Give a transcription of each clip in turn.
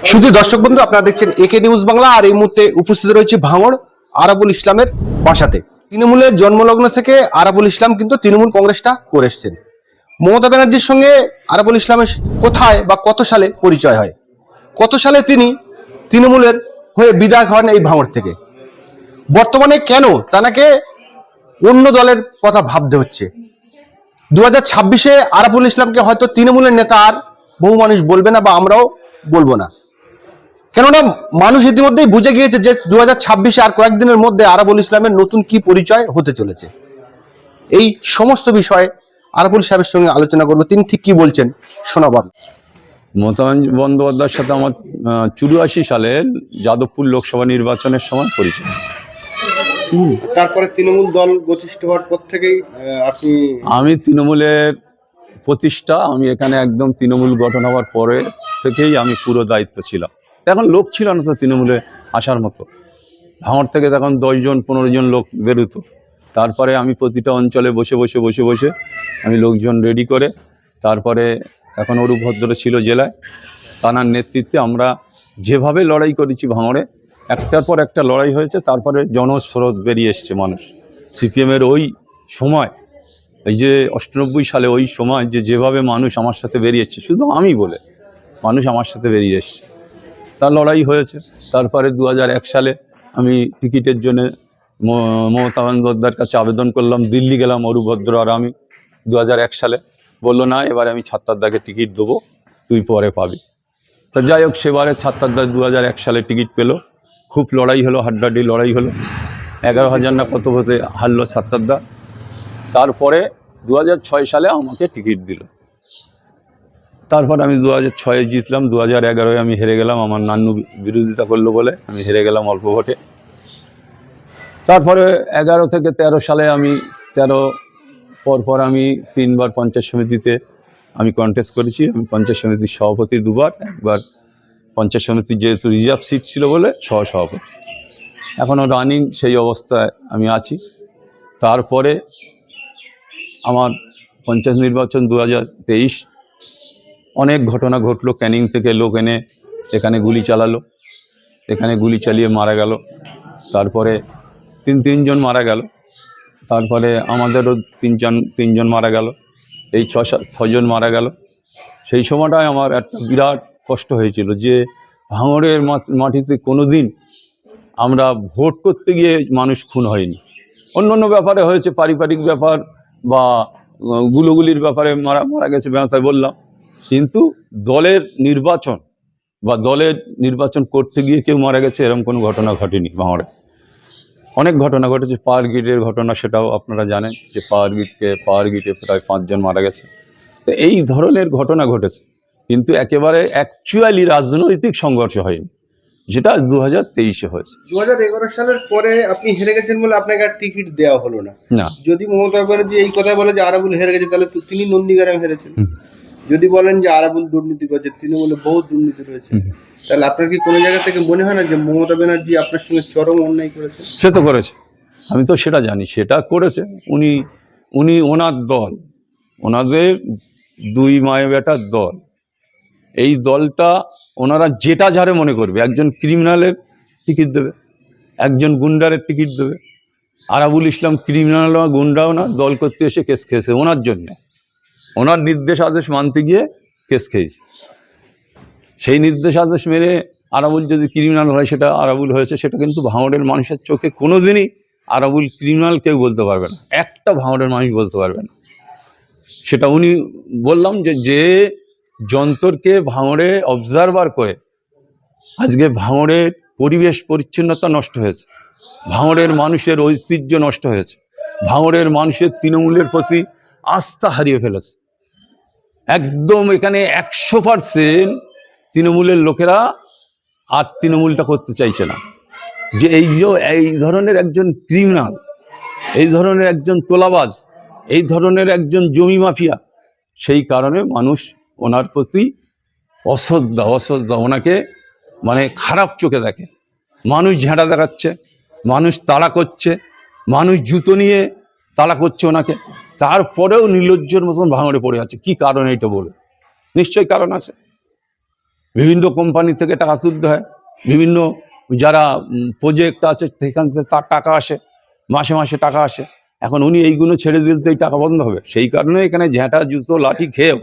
শুধু দর্শক বন্ধু, আপনারা দেখছেন একে নিউজ বাংলা। আর এই মুহূর্তে উপস্থিত রয়েছে ভাঙড় আরাবুল ইসলামের বাসাতে। তৃণমূলের জন্মলগ্ন থেকে আরাবুল ইসলাম কিন্তু তৃণমূল কংগ্রেসটা করে এসছেন। মমতা ব্যানার্জির সঙ্গে আরাবুল ইসলামের কোথায় বা কত সালে পরিচয় হয়, কত সালে তিনি তৃণমূলের হয়ে বিধায়ক হন এই ভাঙড় থেকে, বর্তমানে কেন তাকে অন্য দলের কথা ভাবতে হচ্ছে। 2026-এ আরাবুল ইসলামকে হয়তো তৃণমূলের নেতা আর বহু মানুষ বলবে না, বা আমরাও বলবো না, কেননা মানুষ ইতিমধ্যেই বুঝে গিয়েছে যে 2026-এ আর কয়েকদিনের মধ্যে আরাবুল ইসলামের নতুন কি পরিচয় হতে চলেছে। এই সমস্ত বিষয়ে আরাবুল সাহেবের সঙ্গে আলোচনা করবো, তিনি ঠিক কি বলছেন শোনাবার। মমতা বন্দ্যোপাধ্যায়ের সাথে আমার 84 সালের যাদবপুর লোকসভা নির্বাচনের সময় পরিচয়। তারপরে তৃণমূল দল প্রতিষ্ঠিত হওয়ার পর থেকেই আমি তৃণমূলের প্রতিষ্ঠা, আমি এখানে একদম তৃণমূল গঠন হওয়ার পরে থেকেই আমি পুরো দায়িত্ব ছিলাম। এখন লোক ছিল না তো তৃণমূলে আসার মতো। ভাঙড় থেকে তখন 10 জন 15 জন লোক বেরোতো। তারপরে আমি প্রতিটা অঞ্চলে বসে বসে আমি লোকজন রেডি করে, তারপরে এখন অরূপ ভদ্র ছিল জেলায়, তার নেতৃত্বে আমরা যেভাবে লড়াই করেছি ভাঙড়ে, একটার পর একটা লড়াই হয়েছে। তারপরে জনস্রোত বেরিয়ে এসছে মানুষ। সিপিএমের ওই সময়, এই যে 98 সালে ওই সময় যেভাবে মানুষ আমার সাথে বেরিয়ে এসছে, শুধু আমি বলে মানুষ আমার সাথে বেরিয়ে এসছে, তার লড়াই হয়েছে। তারপরে 2001 সালে আমি টিকিটের জন্য মমতা বন্দ্যোপাধ্যায়ের কাছে আবেদন করলাম, দিল্লি গেলাম অরূপ ভদ্র আর আমি। 2001 সালে বললো না, এবারে আমি ছাত্রদাকে টিকিট দেবো, তুই পরে পাবি। তা যাই হোক, সেবারে ছাত্রদা 2001 সালে টিকিট পেলো। খুব লড়াই হলো, হাড্ডাহাড্ডি লড়াই হলো। 11,000 না কত হতে হারলো ছাত্রদা। তারপরে 2006 সালে আমাকে টিকিট দিল। তারপর আমি 2006-এ জিতলাম, 2011-এ আমি হেরে গেলাম। আমার নান্নু বিরোধিতা করলো বলে আমি হেরে গেলাম অল্প ভোটে। তারপরে 11 থেকে 13 সালে আমি 13 পর আমি 3বার পঞ্চায়েত সমিতিতে আমি কন্টেস্ট করেছি। আমি পঞ্চায়েত সমিতির সভাপতি 2বার, একবার পঞ্চায়েত সমিতির যেহেতু রিজার্ভ সিট ছিল বলে সহসভাপতি। এখনও রানিং সেই অবস্থায় আমি আছি। তারপরে আমার পঞ্চায়েত নির্বাচন 2023, অনেক ঘটনা ঘটলো। ক্যানিং থেকে লোক এনে এখানে গুলি চালালো, এখানে গুলি চালিয়ে মারা গেল। তারপরে তিনজন মারা গেল। তারপরে আমাদেরও তিনজন মারা গেল। এই 6 জন মারা গেল। সেই সময়টায় আমার একটা বিরাট কষ্ট হয়েছিল যে ভাঙড়ের মাটিতে কোনো দিন আমরা ভোট করতে গিয়ে মানুষ খুন হয়নি। অন্য ব্যাপারে হয়েছে, পারিবারিক ব্যাপার বা গুলোগুলির ব্যাপারে মারা গেছে, তাই বললাম। কিন্তু দলের নির্বাচন করতে গিয়ে কেউ মারা গেছে এরকম কোনো ঘটনা ঘটেনি ভাঙড়ে। অনেক ঘটনা ঘটেছে। পাওয়ার গ্রিডের ঘটনা, সেটাও আপনারা জানেন যে পাওয়ার গ্রিডে প্রায় 5 জন মারা গেছে। তো এই ধরনের ঘটনা ঘটেছে, কিন্তু একেবারে অ্যাকচুয়ালি রাজনৈতিক সংঘর্ষ হয়নি, যেটা 2023-এ হয়েছে। 2011 সালের পরে আপনি হেরে গেছেন বলে আপনাকে আর টিকিট দেওয়া হলো না। যদি মমতা ব্যানার্জি এই কথা বলে যে আরাবুল হেরে গেছে, তাহলে তো তিনি নন্দীগ্রামে হেরেছেন। যদি বলেন যে আরাবুল দুর্নীতি করছে, তৃণমূলে বহু দুর্নীতি রয়েছে, তাহলে আপনার কি কোনো জায়গা থেকে মনে হয় না যে মমতা ব্যানার্জি আপনার সঙ্গে চরম অন্যায় করেছে? সে তো করেছে, আমি তো সেটা জানি, সেটা করেছে। উনি ওনার দল, ওনাদের 2 মায়ে বেটার দল, এই দলটা ওনারা যেটা যারে মনে করবে, একজন ক্রিমিনালের টিকিট দেবে, একজন গুন্ডারের টিকিট দেবে। আরাবুল ইসলাম ক্রিমিনাল গুন্ডাও না, দল করতে এসে কেস খেয়েছে ওনার জন্যে, ওনার নির্দেশ আদেশ মানতে গিয়ে কেস খেয়েছে। সেই নির্দেশ আদেশ মেনে আরাবুল যদি ক্রিমিনাল হয়, সেটা আরাবুল হয়েছে, সেটা কিন্তু ভাঙড়ের মানুষের চোখে কোনো দিনই আরাবুল ক্রিমিনাল কেউ বলতে পারবে না, একটা ভাঙড়ের মানুষ বলতে পারবে না। সেটা উনি বললাম যে যন্ত্রকে ভাঙড়ে অবজারভার করে আজকে ভাঙড়ের পরিবেশ পরিচ্ছন্নতা নষ্ট হয়েছে, ভাঙড়ের মানুষের ঐতিহ্য নষ্ট হয়েছে, ভাঙড়ের মানুষের তৃণমূলের প্রতি আস্থা হারিয়ে ফেলেছে। একদম এখানে 100% তৃণমূলের লোকেরা আর তৃণমূলটা করতে চাইছে না। যে এই ধরনের একজন ক্রিমিনাল, এই ধরনের একজন তোলাবাজ, এই ধরনের একজন জমি মাফিয়া, সেই কারণে মানুষ ওনার প্রতি অশ্রদ্ধা, ওনাকে মানে খারাপ চোখে দেখে। মানুষ ঝেঁটা দেখাচ্ছে, মানুষ তাড়া করছে, মানুষ জুতো নিয়ে তাড়া করছে ওনাকে, তারপরেও নির্লজ্জের মতন ভাঙড়ে পড়ে আছে। কি কারণ এটা বলে? নিশ্চয়ই কারণ আছে। বিভিন্ন কোম্পানি থেকে টাকা তুলতে হয়, বিভিন্ন যারা প্রজেক্ট আছে সেখান থেকে তার টাকা আসে, মাসে মাসে টাকা আসে। এখন উনি এইগুলো ছেড়ে দিলে তো এই টাকা বন্ধ হবে, সেই কারণে এখানে ঝ্যাঁটা জুতো লাঠি খেয়েও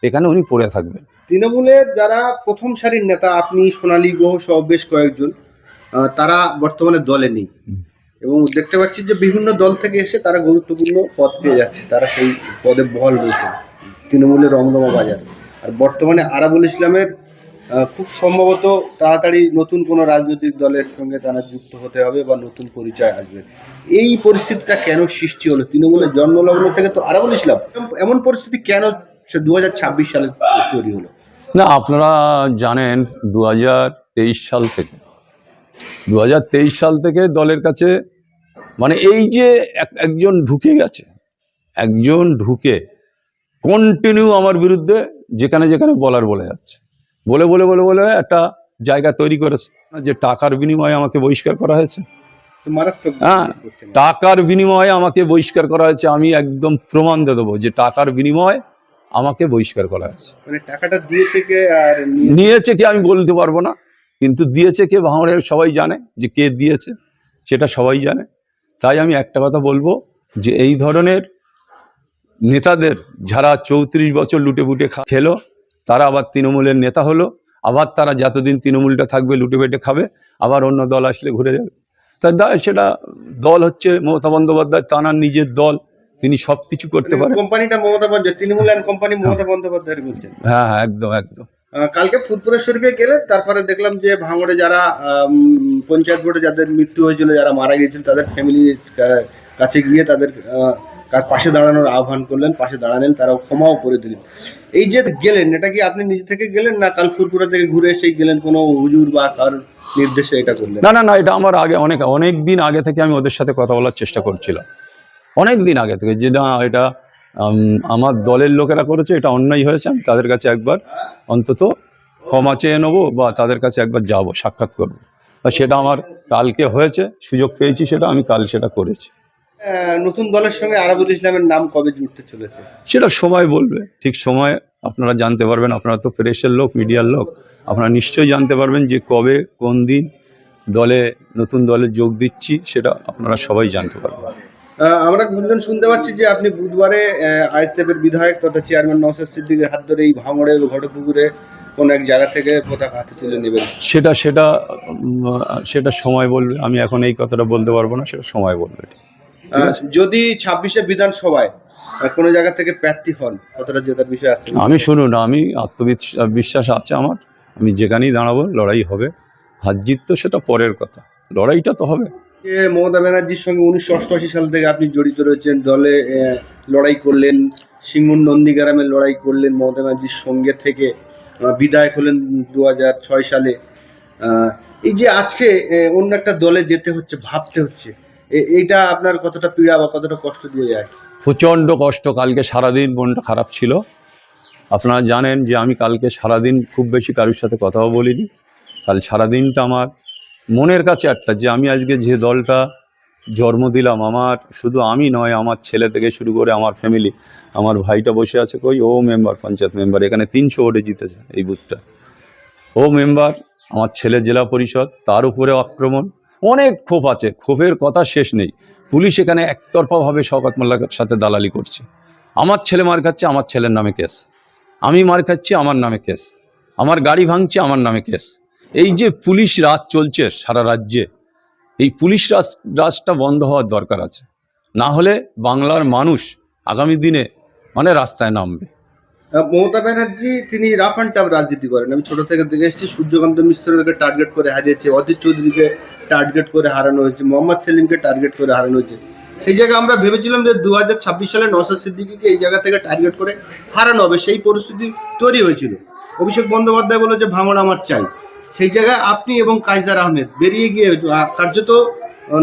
এখানে উনি পড়ে থাকবেন। তৃণমূলের যারা প্রথম সারির নেতা, আপনি, সোনালী গুহ সহ বেশ কয়েকজন, তারা বর্তমানে দলে নেই এবং দেখতে পাচ্ছি যে বিভিন্ন দল থেকে এসে তারা গুরুত্বপূর্ণ পদ পেয়ে যাচ্ছে, তারা সেই পদে বহাল রয়েছে তৃণমূলের রমরমা বাজার। আর বর্তমানে আরাবুল ইসলামের খুব সম্ভবত তাড়াতাড়ি নতুন কোনো রাজনৈতিক দলের সঙ্গে তারা যুক্ত হতে হবে বা নতুন পরিচয় আসবে। এই পরিস্থিতিটা কেন সৃষ্টি হলো? তৃণমূলের জন্মলগ্ন থেকে তো আরাবুল ইসলাম, এমন পরিস্থিতি কেন 2026 সালে তৈরি হলো? না, আপনারা জানেন 2023 সাল থেকে 2023 সাল থেকে দলের কাছে মানে এই যে একজন ঢুকে গেছে, একজন ঢুকে কন্টিনিউ আমার বিরুদ্ধে যেখানে যেখানে বলার বলে যাচ্ছে, বলে বলে বলে বলে একটা জায়গা তৈরি করেছে যে টাকার বিনিময়ে আমাকে বহিষ্কার করা হয়েছে। তো মারাত্মক হ্যাঁ, টাকার বিনিময়ে আমাকে বহিষ্কার করা হয়েছে। আমি একদম প্রমাণ দিয়ে দেবো যে টাকার বিনিময়ে আমাকে বহিষ্কার করা হয়েছে। মানে টাকাটা দিয়েছে কে আর নিয়েছে কে আমি বলতে পারবো না, কিন্তু দিয়েছে কে ভাঙড়ের সবাই জানে, যে কে দিয়েছে সেটা সবাই জানে। তাই আমি একটা কথা বলবো যে এই ধরনের নেতাদের যারা 34 বছর লুটেপুটে খেলো, তারা আবার তৃণমূলের নেতা হলো, আবার তারা যতদিন তৃণমূলটা থাকবে লুটে পেটে খাবে, আবার অন্য দল আসলে ঘুরে যাবে। তাই সেটা দল হচ্ছে মমতা বন্দ্যোপাধ্যায়, তাঁর নিজের দল, তিনি সব কিছু করতে পারেন। কোম্পানিটা মমতা বন্দ্যোপাধ্যায়, তৃণমূল অ্যান্ড কোম্পানি মমতা বন্দ্যোপাধ্যায়ের বলছেন। হ্যাঁ হ্যাঁ, একদম একদম। কালকে ফুলপুরের শরীফে গেলে তারপরে দেখলাম যে ভাঙড়ে যারা পঞ্চায়েত ভোটে যাদের মৃত্যু হয়েছিল, যারা মারা গিয়েছিল, তাদের ফ্যামিলির কাছে গিয়ে তাদের পাশে দাঁড়ানোর আহ্বান করলেন, পাশে দাঁড়ালেন, তারাও ক্ষমাও করে দিলেন। এই যে গেলেন, এটা কি আপনি নিজে থেকে গেলেন না কাল ফুলপুরা থেকে ঘুরে এসেই গেলেন, কোনো হুজুর বা কার নির্দেশে এটা করলেন? না না না, এটা আমার আগে অনেক দিন আগে থেকে আমি ওদের সাথে কথা বলার চেষ্টা করছিলাম, অনেক দিন আগে থেকে, যে না এটা আমার দলের লোকেরা করেছে, এটা অন্যায় হয়েছে, আমি তাদের কাছে একবার অন্তত ক্ষমা চেয়ে নেবো বা তাদের কাছে একবার যাব, সাক্ষাৎ করবো। সেটা আমার কালকে হয়েছে, সুযোগ পেয়েছি, সেটা আমি কাল সেটা করেছি। নতুন দলের সঙ্গে আরাবুল ইসলামের নাম কবে জুড়তে চলেছে সেটা সময় বলবে, ঠিক সময় আপনারা জানতে পারবেন। আপনারা তো প্রেসের লোক, মিডিয়ার লোক, আপনারা নিশ্চয়ই জানতে পারবেন যে কবে কোন দিন নতুন দলে যোগ দিচ্ছি, সেটা আপনারা সবাই জানতে পারবেন। আমরা গুঞ্জন শুনতে পাচ্ছি যে আপনি বুধবারে আইএসএফ এর বিধায়ক তথা চেয়ারম্যান নওশাদ সিদ্দিকীর হাত ধরে এই ভাঙড়ে ঘটপুকুরে কোন এক জায়গা থেকে পতাকা হাতে তুলে নেবেন। সেটা সময় বলবে, আমি এখন এই কথাটা বলতে পারবো না, সেটা সময় বলবে। যদি 26শে বিধানসভায় কোনো জায়গা থেকে প্রার্থী হন, কতটা জেতার বিষয় আছে? আমি শুনুন, আমি আত্মবিশ্বাস আছে আমার, আমি যেখানেই দাঁড়াবো লড়াই হবে। হার জিত তো সেটা পরের কথা, লড়াইটা তো হবে। মমতা ব্যানার্জির সঙ্গে 1988 সাল থেকে আপনি জড়িত রয়েছেন, দলে লড়াই করলেন, সিঙ্গুর নন্দীগ্রামে লড়াই করলেন মমতা ব্যানার্জির সঙ্গে থেকে, বিধায়ক হলেন 2006 সালে। এই যে আজকে অন্য একটা দলে যেতে হচ্ছে, ভাবতে হচ্ছে, এইটা আপনার কতটা পীড়া বা কতটা কষ্ট দিয়ে যায়? প্রচণ্ড কষ্ট। কালকে সারাদিন মনটা খারাপ ছিল। আপনারা জানেন যে আমি কালকে সারাদিন খুব বেশি কারোর সাথে কথাও বলিনি। কাল সারাদিনটা আমার মনের কাছে একটা, যে আমি আজকে যে দলটা জন্ম দিলাম, আমার শুধু আমি নয়, আমার ছেলে থেকে শুরু করে আমার ফ্যামিলি, আমার ভাইটা বসে আছে কই, ও মেম্বার, পঞ্চায়েত মেম্বার, এখানে 300 ভোটে জিতেছে এই বুথটা, ও মেম্বার, আমার ছেলে জেলা পরিষদ, তার উপরে আক্রমণ, অনেক ক্ষোভ আছে, ক্ষোভের কথা শেষ নেই। পুলিশ এখানে একতরফাভাবে শওকত মোল্লার সাথে দালালি করছে। আমার ছেলে মার খাচ্ছে, আমার ছেলের নামে কেস, আমি মার খাচ্ছি, আমার নামে কেস, আমার গাড়ি ভাঙছে, আমার নামে কেস। এই যে পুলিশ রাজ চলছে সারা রাজ্যে, এই পুলিশ রাজটা বন্ধ হওয়ার দরকার আছে, না হলে বাংলার মানুষ আগামী দিনে মানে রাস্তায় নামবে। মমতা ব্যানার্জি তিনি রাফ অ্যান্ড টাফ রাজনীতি করেন, আমি ছোট থেকে দেখে এসেছি। সূর্যকান্ত মিশ্রকে টার্গেট করে হারিয়েছে, অধীর চৌধুরীকে টার্গেট করে হারানো হয়েছে, মোহাম্মদ সেলিমকে টার্গেট করে হারানো হয়েছে। সেই জায়গায় আমরা ভেবেছিলাম যে 2026 সালে নওশাদ সিদ্দিকীকে এই জায়গা থেকে টার্গেট করে হারানো হবে, সেই পরিস্থিতি তৈরি হয়েছিল। অভিষেক বন্দ্যোপাধ্যায় বলে যে ভাঙড় আমার চাই, সেই জায়গায় আপনি এবং কায়সার আহমেদ বেরিয়ে গিয়ে কার্যত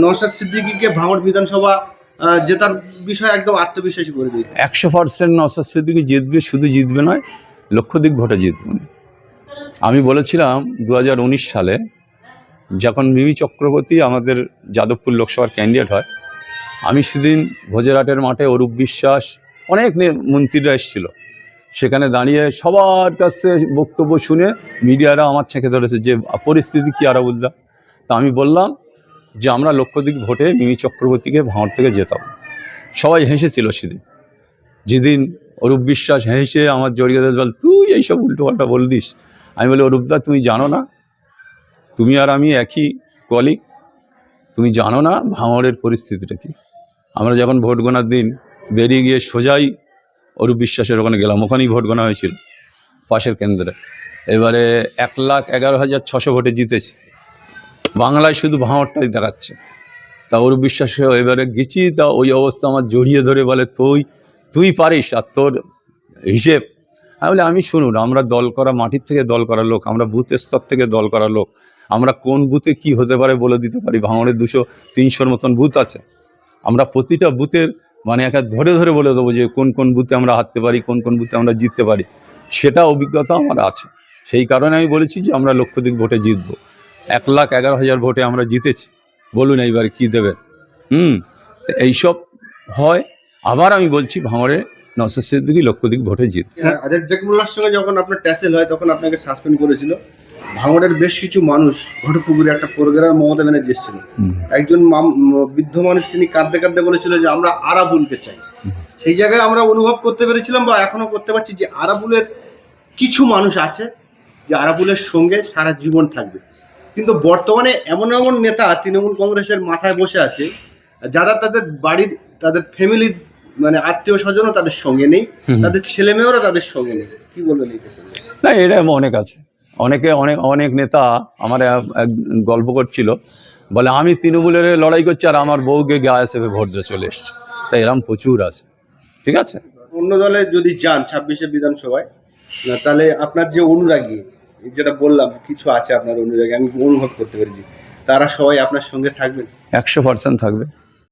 নওশাদ সিদ্দিকীকে ভাঙড় বিধানসভা জেতার বিষয় একদম আত্মবিশ্বাসী করে দিই। 100% নওশাদ সিদ্দিকী জিতবে, শুধু জিতবে নয়, লক্ষাধিক ভোটে জিতবে। আমি বলেছিলাম 2019 সালে যখন মিমি চক্রবর্তী আমাদের যাদবপুর লোকসভার ক্যান্ডিডেট হয়, আমি সেদিন ভোজেরহাটের মাঠে অরূপ বিশ্বাস, অনেক মন্ত্রীরা এসেছিল, সেখানে দাঁড়িয়ে সবার কাছ থেকে বক্তব্য শুনে মিডিয়ারা আমার ছেঁকে ধরেছে যে পরিস্থিতি কী আরাবুলদা। তা আমি বললাম যে আমরা লক্ষাধিক ভোটে মিমি চক্রবর্তীকে ভাঙড় থেকে জেতাবো। সবাই হেসেছিল সেদিন, যেদিন অরূপ বিশ্বাস হেসে আমার জড়িয়ে দেশ বল তুই এইসব উল্টোপাল্টা বলদিস। আমি বলি অরূপদা তুমি জানো না, তুমি আর আমি একই কলিগ, তুমি জানো না ভাঙড়ের পরিস্থিতিটা কি। আমরা যখন ভোট গোনার দিন বেরিয়ে গিয়ে সোজাই অরূপ বিশ্বাসের ওখানে গেলাম, ওখানেই ভোট গোনা হয়েছিল পাশের কেন্দ্রে। এবারে 1,11,600 ভোটে জিতেছি, বাংলায় শুধু ভাঙড়টাই দেখাচ্ছে। তা অরূপ বিশ্বাসে এবারে গেছি, তা ওই অবস্থা আমার জড়িয়ে ধরে বলে তুই পারিস আর তোর হিসেব। আমি বলি আমি শুনুন, আমরা দল করা, মাটির থেকে দল করা লোক, আমরা বুথ স্তর থেকে দল করা লোক, আমরা কোন বুথে কি হতে পারে বলে দিতে পারি। ভাঙড়ে 200-300 মতন বুথ আছে, আমরা প্রতিটা বুথের মানে একা ধরে ধরে বলে দেবো যে কোন কোন বুথে আমরা হারতে পারি, কোন কোন বুথে আমরা জিততে পারি। সেটা অভিজ্ঞতা আমার আছে, সেই কারণে আমি বলেছি যে আমরা লক্ষাধিক ভোটে জিতবো। 1,11,000 ভোটে আমরা জিতেছি, বলুন এইবার কি দেবে। তো এইসব হয়। আবার আমি বলছি ভাঙড়ে নওশাদ সিদ্দিকী লক্ষাধিক ভোটে জিত। আজাদ জাকিরুল্লাহর সঙ্গে যখন আপনার ট্যাসেল হয় তখন আপনাকে সাসপেন্ড করেছিল। ভাঙড়ের বেশ কিছু মানুষ ঘটপুকুরে একটা প্রোগ্রাম মমতা ব্যানার্জি এসেছিল, একজন বৃদ্ধ মানুষ তিনি কাঁদতে কাঁদতে বলেছিল যে আমরা আরাবুলকে চাই। সেই জায়গায় আমরা অনুভব করতে পেরেছিলাম বা এখনো করতে পারছি যে আরাবুলের কিছু মানুষ আছে যে আরাবুলের সঙ্গে সারা জীবন থাকবে। কিন্তু বর্তমানে এমন এমন নেতা তৃণমূল কংগ্রেসের মাথায় বসে আছে যারা তাদের বাড়ির, তাদের ফ্যামিলির মানে আত্মীয় স্বজনও তাদের সঙ্গে নেই, তাদের ছেলে মেয়েরা তাদের সঙ্গে নেই। কি বলবেন এই ক্ষেত্রে? না, এটা অনেক আছে, অনেক নেতা আমার গল্প করছিল, বলে আমি তৃণমূলের লড়াই করছি আর আমার বউকে গায়ে ভোট দিয়ে চলে এসছে। তাই এরকম প্রচুর আছে, ঠিক আছে। অন্য দলে যদি যান 26শে বিধানসভায়, তাহলে আপনার যে অনুরাগী, যেটা বললাম কিছু আছে আপনার অনুরাগী, আমি অনুভব করতে পেরেছি, তারা সবাই আপনার সঙ্গে থাকবেন? 100% থাকবে।